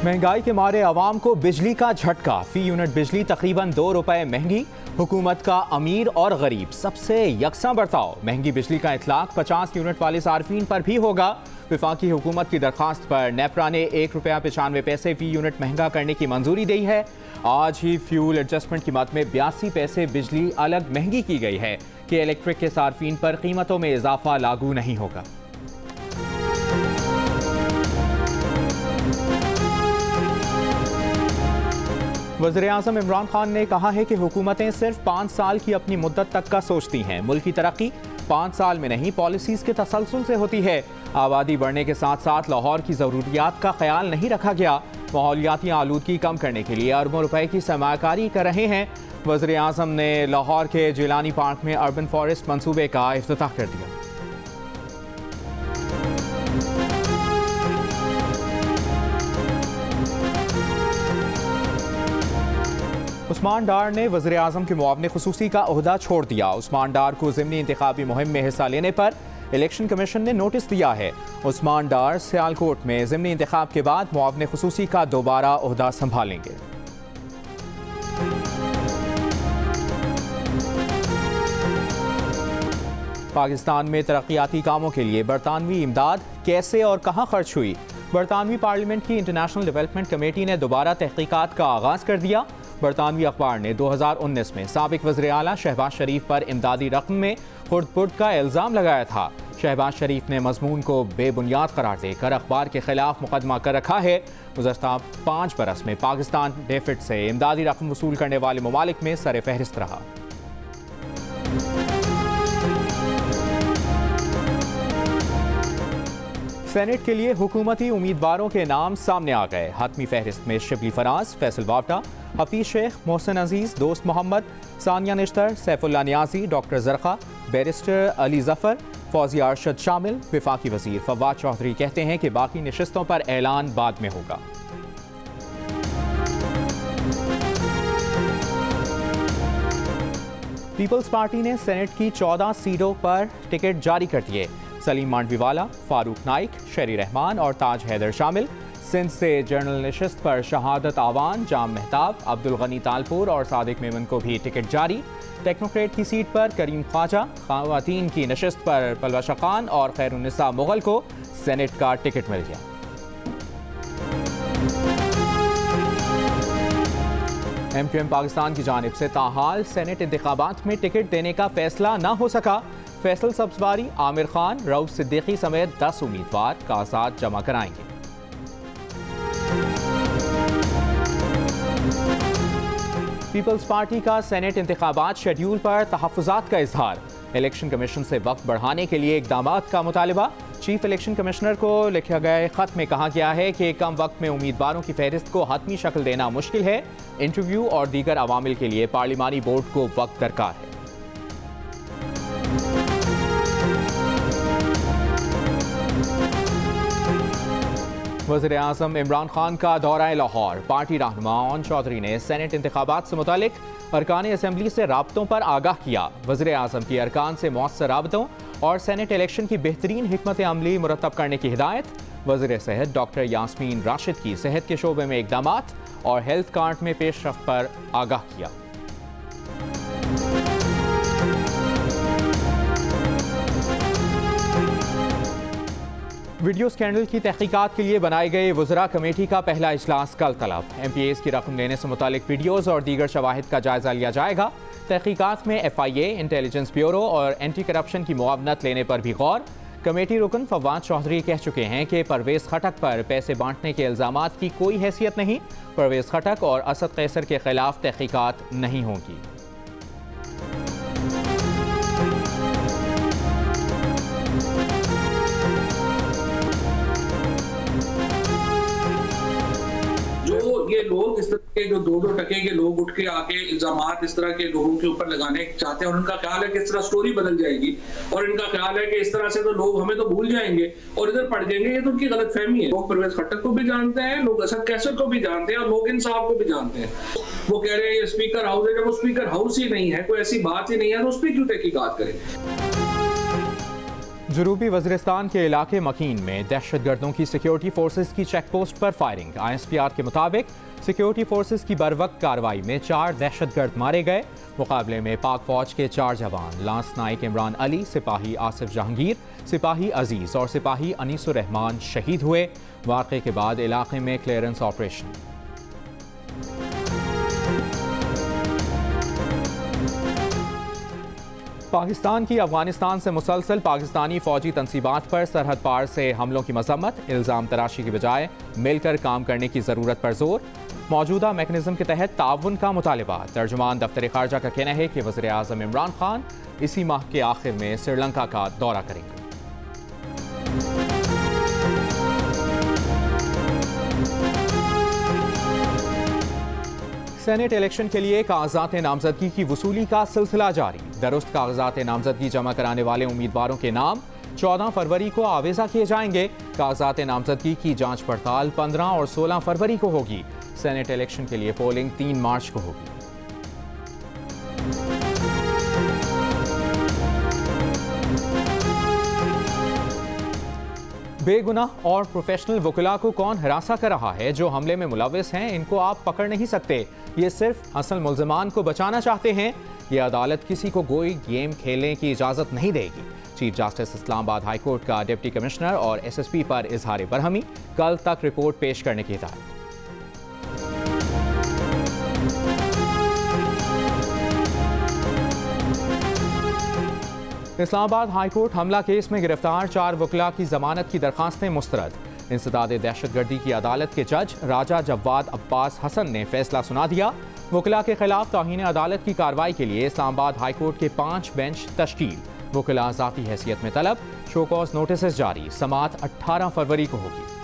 महंगाई के मारे आवाम को बिजली का झटका, फी यूनिट बिजली तकरीबन 2 रुपए महंगी। हुकूमत का अमीर और गरीब सबसे यकसा बर्ताव। महंगी बिजली का इतलाक 50 यूनिट वाले सार्फिन पर भी होगा। वफाकी हुकूमत की दरखास्त पर नेपरा ने ₹1.95 फी यूनिट महंगा करने की मंजूरी दी है। आज ही फ्यूल एडजस्टमेंट कीमत में 82 पैसे बिजली अलग महंगी की गई है कि इलेक्ट्रिक के सार्फिन पर कीमतों में इजाफा लागू नहीं होगा। वज़ीर-ए-आज़म इमरान खान ने कहा है कि हुकूमतें सिर्फ 5 साल की अपनी मुद्दत तक का सोचती हैं। मुल्क की तरक्की 5 साल में नहीं, पॉलिसीज़ के तसलसल से होती है। आबादी बढ़ने के साथ साथ लाहौर की ज़रूरियात का ख्याल नहीं रखा गया। माहौलियाती आलूदगी कम करने के लिए अरबों रुपए की सरमायाकारी कर रहे हैं। वज़ीर-ए-आज़म ने लाहौर के जिलानी पार्क में अर्बन फॉरेस्ट मंसूबे का इफ्तिताह कर दिया। उस्मान डार ने वज़ीर-ए-आज़म के मुआवने खुसूसी का ओहदा छोड़ दिया। उस्मान डार को ज़िमनी इंतखाबी मुहिम में हिस्सा लेने पर इलेक्शन कमीशन ने नोटिस दिया है। उस्मान डार सियालकोट में ज़िमनी इंतखाब के बाद मुआवने खुसूसी का दोबारा ओहदा संभालेंगे। पाकिस्तान में तरक्याती कामों के लिए बरतानवी इमदाद कैसे और कहां खर्च हुई? बरतानवी पार्लियामेंट की इंटरनेशनल डेवलपमेंट कमेटी ने दोबारा तहकीकात का आगाज़ कर दिया। बरतानवी अखबार ने 2019 में साबिक वज़ीर आला शहबाज शरीफ पर इमदादी रकम में खुर्द-बुर्द का इल्ज़ाम लगाया था। शहबाज शरीफ ने मजमून को बेबुनियाद करार देकर अखबार के खिलाफ मुकदमा कर रखा है। गुज़श्ता 5 बरस में पाकिस्तान डेफिड से इमदादी रकम वसूल करने वाले ममालिक में सर फहरिस्त रहा। सेनेट के लिए हुकूमती उम्मीदवारों के नाम सामने आ गए। हतमी फहरिस्त में शिबली फराज, फैसल वावटा, हफीज शेख, मोहसिन अजीज, दोस्त मोहम्मद, सानिया निश्तर, सैफुल्लाह नियाजी, डॉक्टर जरका, बैरिस्टर अली जफर, फौजिया अरशद शामिल। वफाकी वजीर फवाद चौधरी कहते हैं कि बाकी नशिस्तों पर ऐलान बाद में होगा। पीपल्स पार्टी ने सेनेट की 14 सीटों पर टिकट जारी कर दिए। सलीम मांडवीवाला, फारूक नाइक, शेरी रहमान और ताज हैदर शामिल। सिंध से जनरल नशिस्त पर शहादत आवान, जाम मेहताब, अब्दुल गनी तालपुर और सादिक मेमन को भी टिकट जारी। टेक्नोक्रेट की सीट पर करीम ख्वाजा, खवातीन की नशिस्त पर पलवा खान और खैरुन्निसा मुगल को सेनेट का टिकट मिल गया। MQM पाकिस्तान की जानिब से ताहाल सेनेट इंतखाबात में टिकट देने का फैसला न हो सका। फैसल सब्जवारी, आमिर खान, रऊफ सिद्दीकी समेत 10 उम्मीदवार कागजात जमा कराएंगे। पीपल्स पार्टी का सेनेट इंतखाबात शेड्यूल पर तहफ़्फ़ुज़ात का इजहार। इलेक्शन कमीशन से वक्त बढ़ाने के लिए इक़दामात का मुतालिबा। चीफ इलेक्शन कमिश्नर को लिखे गए खत में कहा गया है कि कम वक्त में उम्मीदवारों की फहरिस्त को हतमी शक्ल देना मुश्किल है। इंटरव्यू और दीगर अवामिल के लिए पार्लिमानी बोर्ड को वक्त दरकार है। वज़ीर-ए-आज़म इमरान खान का दौरा लाहौर। पार्टी रहनुमा ओन चौधरी ने सेनेट इंतखाबात से मुतालिक अरकान असम्बली से राब्तों पर आगाह किया। वज़ीर-ए-आज़म की अरकान से मौसर राब्तों और सेनेट इलेक्शन की बेहतरीन हिकमत अमली मुरतब करने की हिदायत। वज़ीर सेहत डॉक्टर यास्मीन राशिद की सेहत के शोबे में इक़दामात और हेल्थ कार्ड में पेशरफ्त पर आगाह किया। वीडियो स्कैंडल की तहकीकात के लिए बनाई गई वज़रा कमेटी का पहला इजलास कल तलब। MPAs की रकम लेने से मुतालिक वीडियोज़ और दीगर शवाहिद का जायज़ा लिया जाएगा। तहकीकात में FIA, इंटेलिजेंस ब्यूरो और एंटी करप्शन की मुआवनत लेने पर भी गौर। कमेटी रुकन फवाद चौधरी कह चुके हैं कि परवेज़ खटक पर पैसे बांटने के इल्ज़ामात की कोई हैसियत नहीं। परवेज़ खटक और असद कैसर के खिलाफ तहकीकात नहीं होगी। ये लोग इस तरह के जो 2-2 टके के लोग उठ के आके इल्जामात इस तरह के लोगों के ऊपर लगाने चाहते हैं और उनका ख्याल है कि इस तरह स्टोरी बदल जाएगी और इनका ख्याल है कि इस तरह से तो लोग हमें तो भूल जाएंगे और इधर पड़ जाएंगे। ये तो उनकी गलतफहमी है। लोग परवेज खट्टक को भी जानते हैं, लोग असद कैसर को भी जानते हैं और लोग इन साहब को भी जानते हैं। वो कह रहे हैं ये स्पीकर हाउस है, जब वो स्पीकर हाउस ही नहीं है, कोई ऐसी बात ही नहीं है तो उस पर क्यों तहकीकात करें। जनूबी वज़ीरिस्तान के इलाके मकीन में दहशतगर्दों की सिक्योरिटी फोर्सेस की चेक पोस्ट पर फायरिंग। ISPR के मुताबिक सिक्योरिटी फोर्सेस की बरवक्त कार्रवाई में 4 दहशतगर्द मारे गए। मुकाबले में पाक फौज के 4 जवान लांस नाइक इमरान अली, सिपाही आसिफ जहांगीर, सिपाही अजीज और सिपाही अनीसुर रहमान शहीद हुए। वाक़े के बाद इलाके में क्लियरेंस ऑपरेशन। पाकिस्तान की अफगानिस्तान से मुसलसल पाकिस्तानी फौजी तनसीबात पर सरहद पार से हमलों की मजम्मत। इल्ज़ाम तराशी की बजाय मिलकर काम करने की ज़रूरत पर जोर। मौजूदा मैकेनिज्म के तहत ताउन का मुतालबा। तर्जुमान दफ्तर खारजा का कहना है कि वज़ीर आज़म इमरान खान इसी माह के आखिर में श्रीलंका का दौरा करेंगे। सेनेट इलेक्शन के लिए कागजात नामजदगी की वसूली का सिलसिला जारी। दुरुस्त कागजात नामजदगी जमा कराने वाले उम्मीदवारों के नाम 14 फरवरी को आवेजा किए जाएंगे। कागजात नामजदगी की जांच पड़ताल 15 और 16 फरवरी को होगी। सेनेट इलेक्शन के लिए पोलिंग 3 मार्च को होगी। बेगुनाह और प्रोफेशनल वकीला को कौन हिरासा कर रहा है? जो हमले में मुलविस हैं इनको आप पकड़ नहीं सकते। ये सिर्फ असल मुल्ज़िमान को बचाना चाहते हैं। ये अदालत किसी को कोई गेम खेलने की इजाज़त नहीं देगी। Chief justice Islamabad high court का डिप्टी कमिश्नर और SSP पर इजहार बरहमी। कल तक रिपोर्ट पेश करने की हिदायत। इस्लामाबाद हाई कोर्ट हमला केस में गिरफ्तार 4 वकला की जमानत की दरखास्तें मुस्तरद। इंसदाद दहशतगर्दी की अदालत के जज राजा जवाद अब्बास हसन ने फैसला सुना दिया। वकला के खिलाफ तौहीन अदालत की कार्रवाई के लिए इस्लामाबाद हाई कोर्ट के 5 बेंच तश्कील। वकला ज़ाती हैसियत में तलब। शोकॉज नोटिस जारी। समाअत 18 फरवरी को होगी।